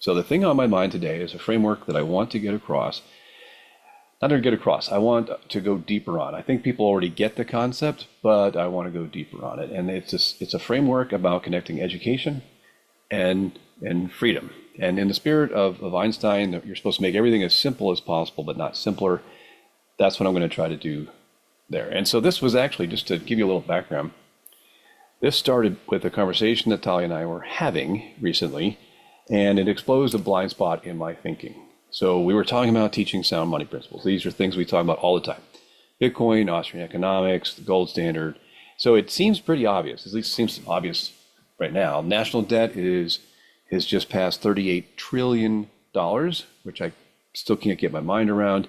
So the thing on my mind today is a framework that I want to get across. Not to get across, I want to go deeper on. I think people already get the concept, but I want to go deeper on it. And it's a framework about connecting education and freedom. And in the spirit of Einstein, you're supposed to make everything as simple as possible, but not simpler. That's what I'm going to try to do there. And so this was actually, just to give you a little background, this started with a conversation that Talia and I were having recently, and it exposed a blind spot in my thinking. So we were talking about teaching sound money principles. These are things we talk about all the time. Bitcoin, Austrian economics, the gold standard. So it seems pretty obvious, at least it seems obvious right now. National debt has just passed $38 trillion, which I still can't get my mind around.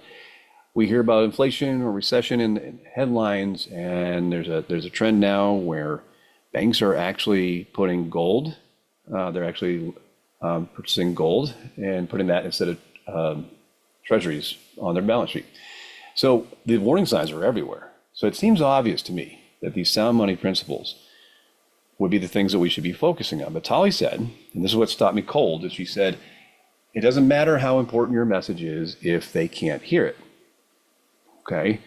We hear about inflation or recession in headlines, and there's a trend now where banks are actually putting gold. They're actually purchasing gold and putting that instead of treasuries on their balance sheet. So the warning signs are everywhere. So it seems obvious to me that these sound money principles would be the things that we should be focusing on. But Tali said, and this is what stopped me cold, is she said, it doesn't matter how important your message is if they can't hear it. Okay,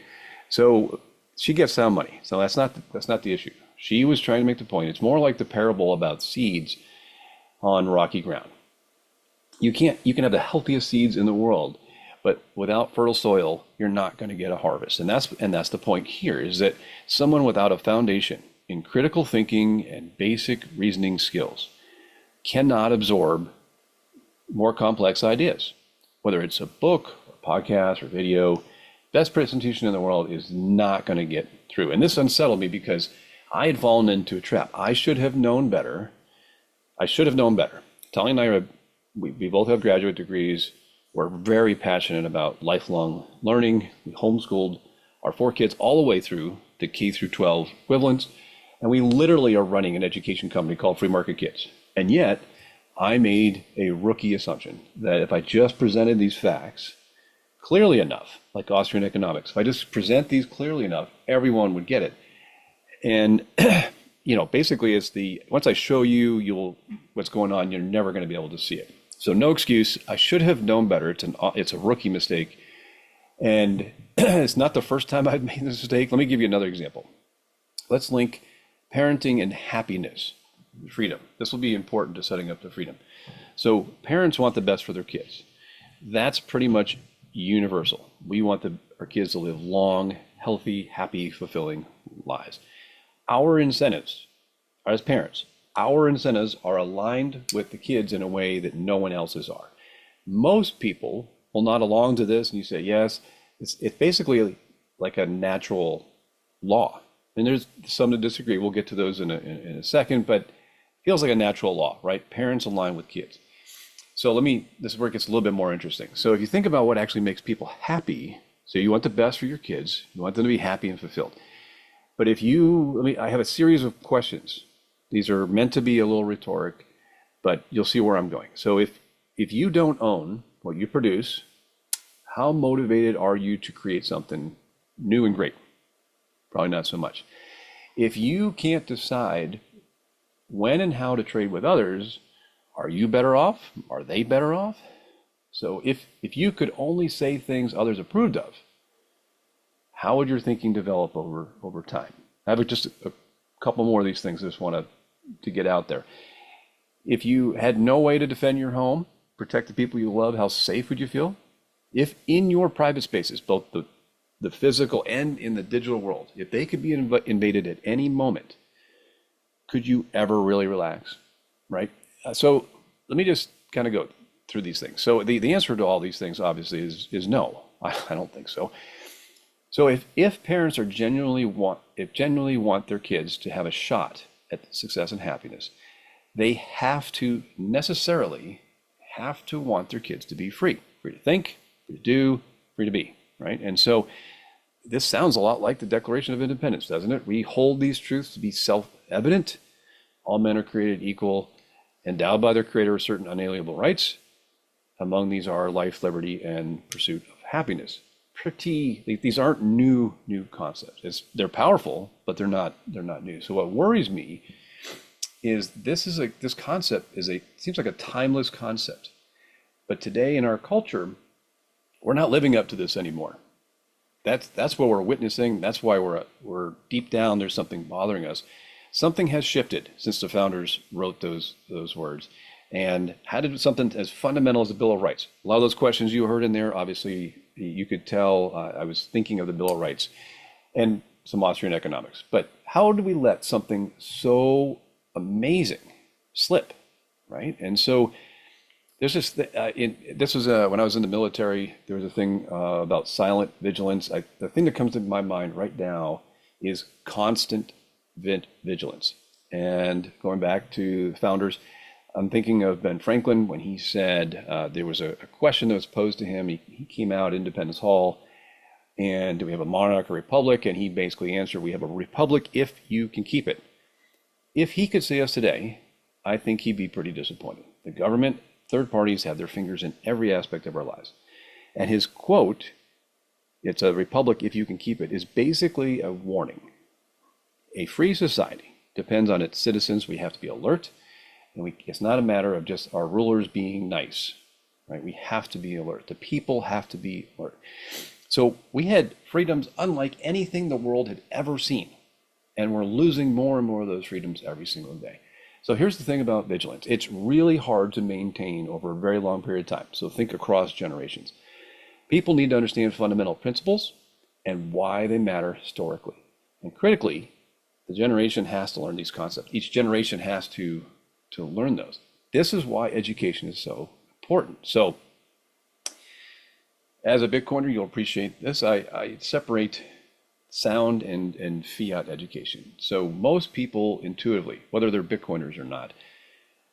so she gets sound money. So that's not the issue. She was trying to make the point. It's more like the parable about seeds on rocky ground. You can have the healthiest seeds in the world, but without fertile soil, you're not going to get a harvest. And that's the point here, is that someone without a foundation in critical thinking and basic reasoning skills cannot absorb more complex ideas. Whether it's a book, or podcast, or video, best presentation in the world is not going to get through. And this unsettled me because I had fallen into a trap. I should have known better. Tali and I we both have graduate degrees. We're very passionate about lifelong learning. We homeschooled our 4 kids all the way through the K through 12 equivalents. And we literally are running an education company called Free Market Kids. And yet I made a rookie assumption that if I just presented these facts clearly enough, like Austrian economics, if I just present these clearly enough, everyone would get it. And basically it's once I show you what's going on, you're never going to be able to see it. So no excuse. I should have known better. It's a rookie mistake. And it's not the first time I've made this mistake. Let me give you another example. Let's link parenting and happiness, freedom. This will be important to setting up the freedom. So parents want the best for their kids. That's pretty much universal. We want our kids to live long, healthy, happy, fulfilling lives. Our incentives as parents, our incentives are aligned with the kids in a way that no one else's are. Most people will nod along to this and you say, yes, it's basically like a natural law. And there's some that disagree. We'll get to those in a second, but it feels like a natural law, right? Parents align with kids. So this is where it gets a little bit more interesting. So if you think about what actually makes people happy, so you want the best for your kids, you want them to be happy and fulfilled. But I have a series of questions. These are meant to be a little rhetoric, but you'll see where I'm going. So if you don't own what you produce, how motivated are you to create something new and great? Probably not so much. If you can't decide when and how to trade with others, are you better off? Are they better off? So if you could only say things others approved of, how would your thinking develop over time? I have just a couple more of these things I just want to get out there. If you had no way to defend your home, protect the people you love, how safe would you feel? If in your private spaces, both the physical and in the digital world, if they could be invaded at any moment, could you ever really relax, right? So let me just kind of go through these things. So the answer to all these things obviously is no. I don't think so. So if parents genuinely want their kids to have a shot at success and happiness, they have to necessarily want their kids to be free to think, free to do, free to be, right? And so this sounds a lot like the Declaration of Independence, doesn't it? We hold these truths to be self-evident. All men are created equal, endowed by their creator with certain unalienable rights. Among these are life, liberty, and pursuit of happiness. These aren't new concepts. They're powerful, but they're not new. So what worries me is this concept seems like a timeless concept. But today in our culture, we're not living up to this anymore. That's what we're witnessing. That's why we're deep down, there's something bothering us. Something has shifted since the founders wrote those words. And how did something as fundamental as the Bill of Rights? A lot of those questions you heard in there, obviously, you could tell I was thinking of the Bill of Rights and some Austrian economics. But how do we let something so amazing slip, right? And so there's this was when I was in the military. There was a thing about silent vigilance. The thing that comes to my mind right now is constant vigilance. And going back to the founders, I'm thinking of Ben Franklin when he said there was a question that was posed to him. He came out Independence Hall, and do we have a monarch or republic? And he basically answered, we have a republic if you can keep it. If he could say us today, I think he'd be pretty disappointed. The government, third parties have their fingers in every aspect of our lives. And his quote, it's a republic if you can keep it, is basically a warning. A free society depends on its citizens. We have to be alert. And it's not a matter of just our rulers being nice, right? We have to be alert. The people have to be alert. So we had freedoms unlike anything the world had ever seen. And we're losing more and more of those freedoms every single day. So here's the thing about vigilance. It's really hard to maintain over a very long period of time. So think across generations. People need to understand fundamental principles and why they matter historically. And critically, the generation has to learn these concepts. Each generation has to learn those. This is why education is so important. So as a Bitcoiner, you'll appreciate this. I separate sound and fiat education. So most people intuitively, whether they're Bitcoiners or not,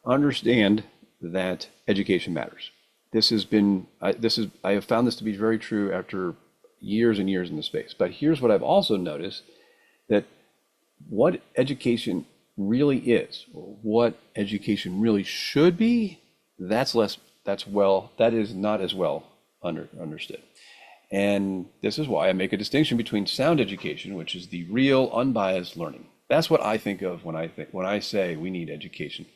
understand that education matters. I have found this to be very true after years and years in the space. But here's what I've also noticed, that what education really is, or what education really should be, that is not as well understood. And this is why I make a distinction between sound education, which is the real unbiased learning. That's what I think of when I say we need education.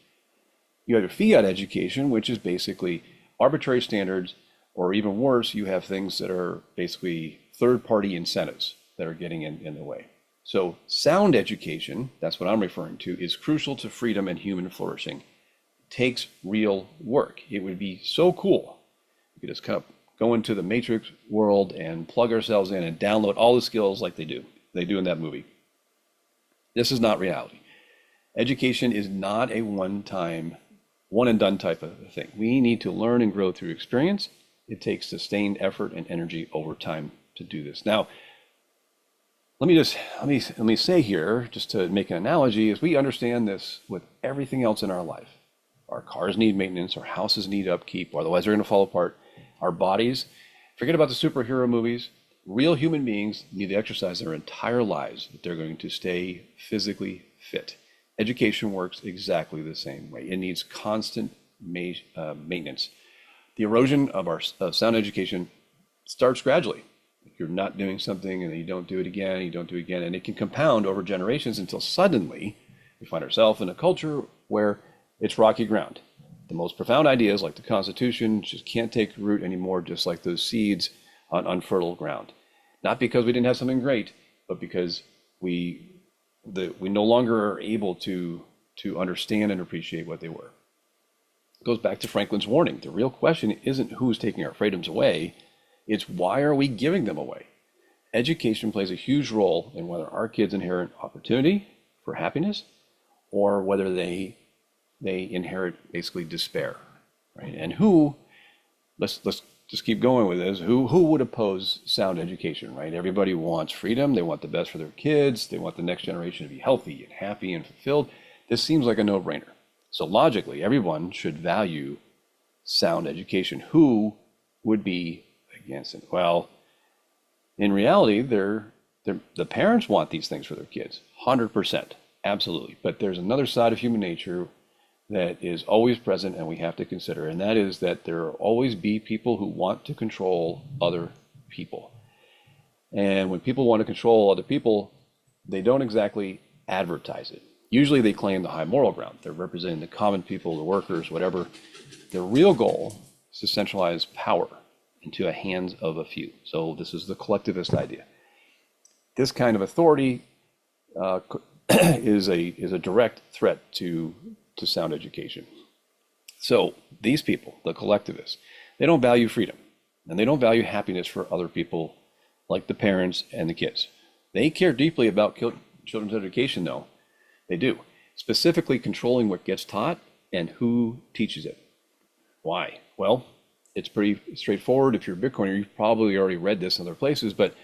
You have your fiat education, which is basically arbitrary standards, or even worse, you have things that are basically third-party incentives that are getting in the way. So sound education, that's what I'm referring to, is crucial to freedom and human flourishing. It takes real work. It would be so cool. We could just kind of go into the Matrix world and plug ourselves in and download all the skills like they do in that movie. This is not reality. Education is not a one-time, one-and-done type of thing. We need to learn and grow through experience. It takes sustained effort and energy over time to do this. Now, let me say here, just to make an analogy, is we understand this with everything else in our life. Our cars need maintenance, our houses need upkeep, otherwise they're going to fall apart. Our bodies, forget about the superhero movies. Real human beings need to exercise their entire lives if they're going to stay physically fit. Education works exactly the same way. It needs constant maintenance. The erosion of sound education starts gradually. If you're not doing something and then you don't do it again, and it can compound over generations until suddenly we find ourselves in a culture where it's rocky ground. The most profound ideas, like the Constitution, just can't take root anymore, just like those seeds on unfertile ground. Not because we didn't have something great, but because we no longer are able to understand and appreciate what they were. It goes back to Franklin's warning. The real question isn't who's taking our freedoms away, it's why are we giving them away? Education plays a huge role in whether our kids inherit opportunity for happiness or whether they inherit basically despair, right? And let's just keep going with this. Who would oppose sound education, right? Everybody wants freedom. They want the best for their kids. They want the next generation to be healthy and happy and fulfilled. This seems like a no-brainer. So logically, everyone should value sound education. Who would be against it? Well, in reality, the parents want these things for their kids, 100%, absolutely. But there's another side of human nature that is always present and we have to consider, and that is that there will always be people who want to control other people. And when people want to control other people, they don't exactly advertise it. Usually they claim the high moral ground. They're representing the common people, the workers, whatever. Their real goal, to centralize power into the hands of a few. So this is the collectivist idea. This kind of authority is a direct threat to sound education. So these people, the collectivists, they don't value freedom, and they don't value happiness for other people like the parents and the kids. They care deeply about children's education, though. They do. Specifically controlling what gets taught and who teaches it. Why? Well, it's pretty straightforward. If you're a Bitcoiner, you've probably already read this in other places, but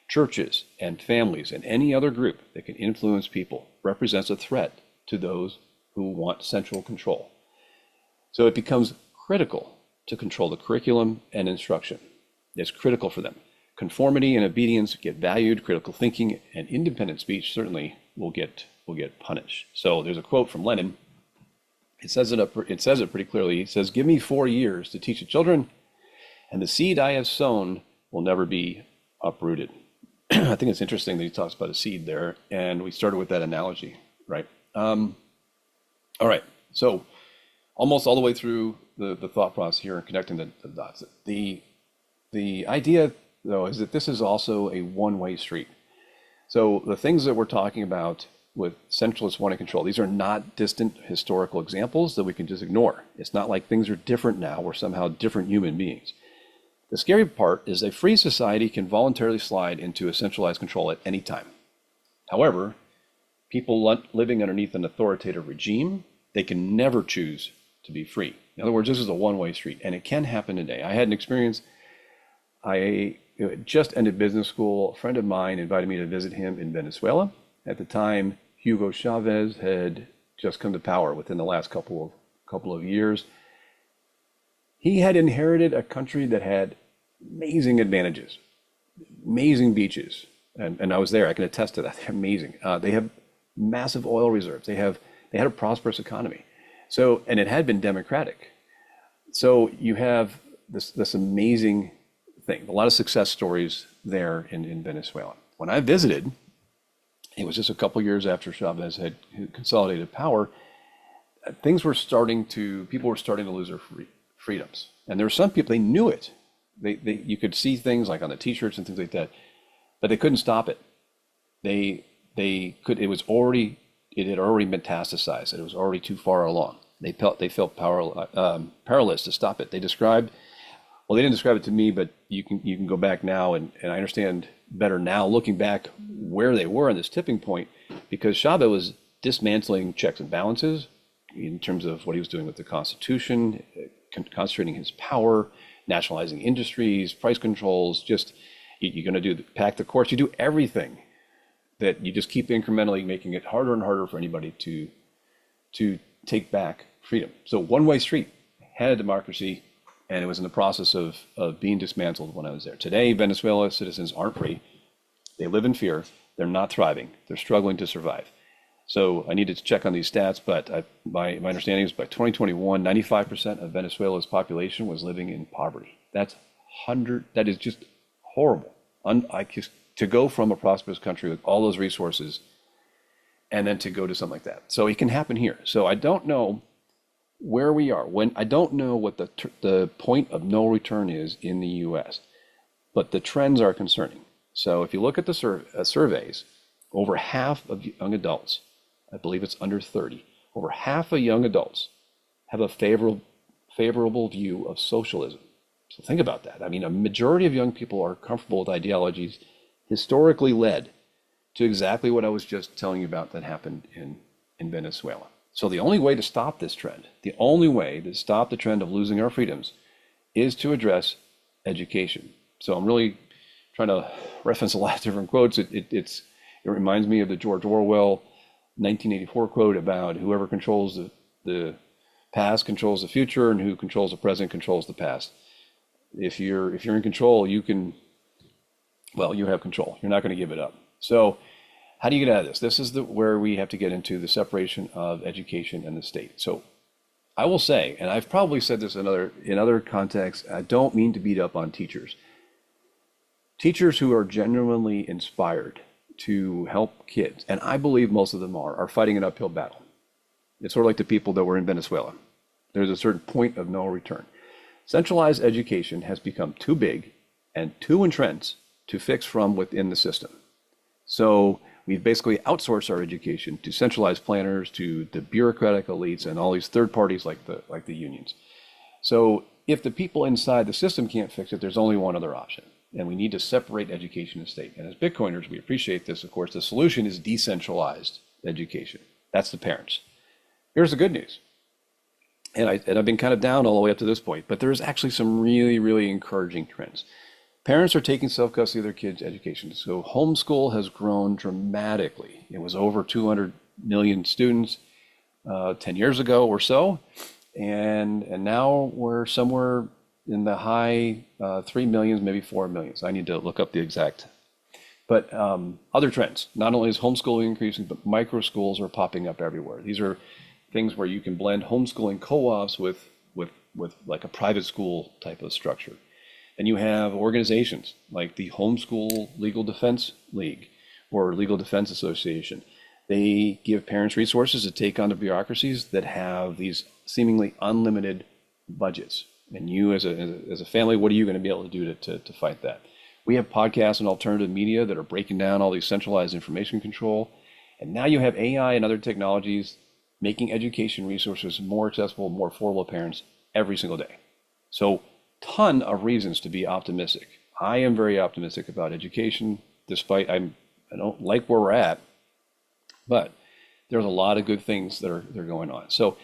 churches and families and any other group that can influence people represents a threat to those who want central control. So it becomes critical to control the curriculum and instruction. It's critical for them. Conformity and obedience get valued. Critical thinking and independent speech certainly will get punished. So there's a quote from Lenin. It says it pretty clearly. It says, "Give me 4 years to teach the children, and the seed I have sown will never be uprooted." I think it's interesting that he talks about a seed there, and we started with that analogy, right? All right, so almost all the way through the thought process here and connecting the dots. The idea, though, is that this is also a one-way street. So the things that we're talking about with centralists wanting control, these are not distant historical examples that we can just ignore. It's not like things are different now. We're somehow different human beings. The scary part is a free society can voluntarily slide into a centralized control at any time. However, people living underneath an authoritative regime, they can never choose to be free. In other words, this is a one-way street, and it can happen today. I had an experience. I just ended business school. A friend of mine invited me to visit him in Venezuela. At the time, Hugo Chavez had just come to power within the last couple of years. He had inherited a country that had amazing advantages, amazing beaches, and I was there. I can attest to that. They're amazing. They have massive oil reserves. They had a prosperous economy. So, and it had been democratic. So you have this amazing thing. A lot of success stories there in Venezuela. When I visited, it was just a couple years after Chavez had consolidated power. People were starting to lose their freedoms. And there were some people, they knew it. You could see things like on the t-shirts and things like that, but they couldn't stop it. It had already metastasized. It was already too far along. They felt powerless to stop it. They didn't describe it to me, but you can go back now, and I understand better now, looking back where they were on this tipping point, because Chavez was dismantling checks and balances in terms of what he was doing with the Constitution, concentrating his power, nationalizing industries, price controls. Just you're going to pack the courts. You do everything that you just keep incrementally making it harder and harder for anybody to take back freedom. So one-way street, had a democracy, and it was in the process of being dismantled when I was there. Today, Venezuela citizens aren't free. They live in fear. They're not thriving. They're struggling to survive. So I needed to check on these stats, but my understanding is by 2021, 95% of Venezuela's population was living in poverty. That is just horrible. To go from a prosperous country with all those resources and then to go to something like that. So it can happen here. So I don't know where we are. I don't know what the point of no return is in the U.S., but the trends are concerning. So if you look at the surveys, over half of young adults, I believe it's under 30, over half of young adults have a favorable view of socialism. So think about that. I mean, a majority of young people are comfortable with ideologies historically led to exactly what I was just telling you about that happened in Venezuela. So the only way to stop this trend, the only way to stop the trend of losing our freedoms is to address education. So I'm really trying to reference a lot of different quotes. It reminds me of the George Orwell 1984 quote about whoever controls the past controls the future, and who controls the present controls the past. If you're in control, you have control. You're not going to give it up. So how do you get out of this? This is where we have to get into the separation of education and the state. So I will say, and I've probably said this in other contexts, I don't mean to beat up on teachers. Teachers who are genuinely inspired to help kids, and I believe most of them are fighting an uphill battle. It's sort of like the people that were in Venezuela. There's a certain point of no return. Centralized education has become too big and too entrenched to fix from within the system. So we've basically outsourced our education to centralized planners, to the bureaucratic elites, and all these third parties like the unions. So if the people inside the system can't fix it, there's only one other option. And we need to separate education and state. And as Bitcoiners, we appreciate this. Of course, the solution is decentralized education. That's the parents. Here's the good news. And I've been kind of down all the way up to this point, but there's actually some really, really encouraging trends. Parents are taking self-custody of their kids' education. So homeschool has grown dramatically. It was over 200 million students 10 years ago or so. And now we're somewhere in the high 3 millions, maybe 4 millions. I need to look up the exact. But other trends, not only is homeschooling increasing, but micro schools are popping up everywhere. These are things where you can blend homeschooling co-ops with like a private school type of structure. And you have organizations like the Homeschool Legal Defense League or Legal Defense Association. They give parents resources to take on the bureaucracies that have these seemingly unlimited budgets. And you as a family, what are you going to be able to do to fight that? We have podcasts and alternative media that are breaking down all these centralized information control. And now you have AI and other technologies making education resources more accessible, more affordable to parents every single day. So ton of reasons to be optimistic. I am very optimistic about education, despite I don't like where we're at, but there's a lot of good things that are going on. So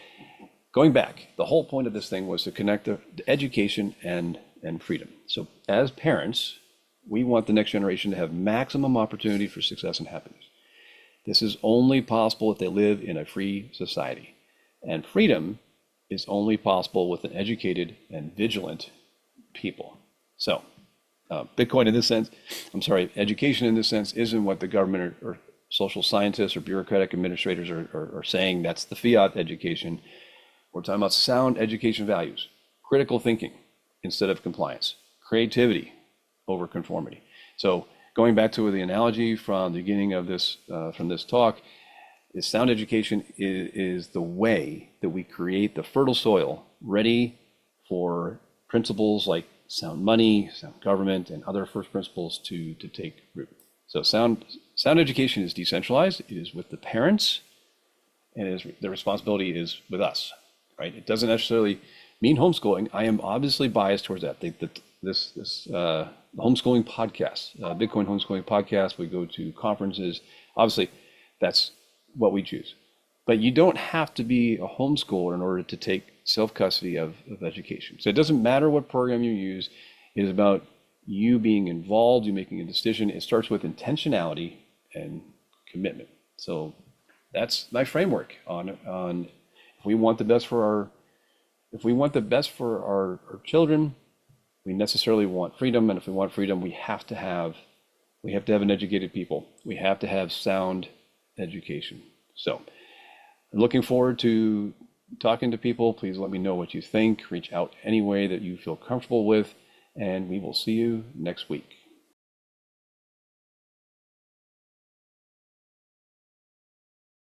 going back, the whole point of this thing was to connect the education and freedom. So as parents, we want the next generation to have maximum opportunity for success and happiness. This is only possible if they live in a free society. And freedom is only possible with an educated and vigilant people. So Bitcoin in this sense, education in this sense isn't what the government or social scientists or bureaucratic administrators are saying. That's the fiat education. We're talking about sound education values, critical thinking instead of compliance, creativity over conformity. So going back to the analogy from the beginning of this, from this talk, is sound education is the way that we create the fertile soil ready for principles like sound money, sound government, and other first principles to take root. So sound education is decentralized. It is with the parents, and the responsibility is with us, right? It doesn't necessarily mean homeschooling. I am obviously biased towards that. This homeschooling podcast, Bitcoin homeschooling podcast, we go to conferences. Obviously, that's what we choose. But you don't have to be a homeschooler in order to take self-custody of education. So it doesn't matter what program you use. It is about you being involved, you making a decision. It starts with intentionality and commitment. So that's my framework on if we want the best for our children, we necessarily want freedom. And if we want freedom, we have to have an educated people. We have to have sound education. So I'm looking forward to talking to people. Please let me know what you think. Reach out any way that you feel comfortable with, and we will see you next week.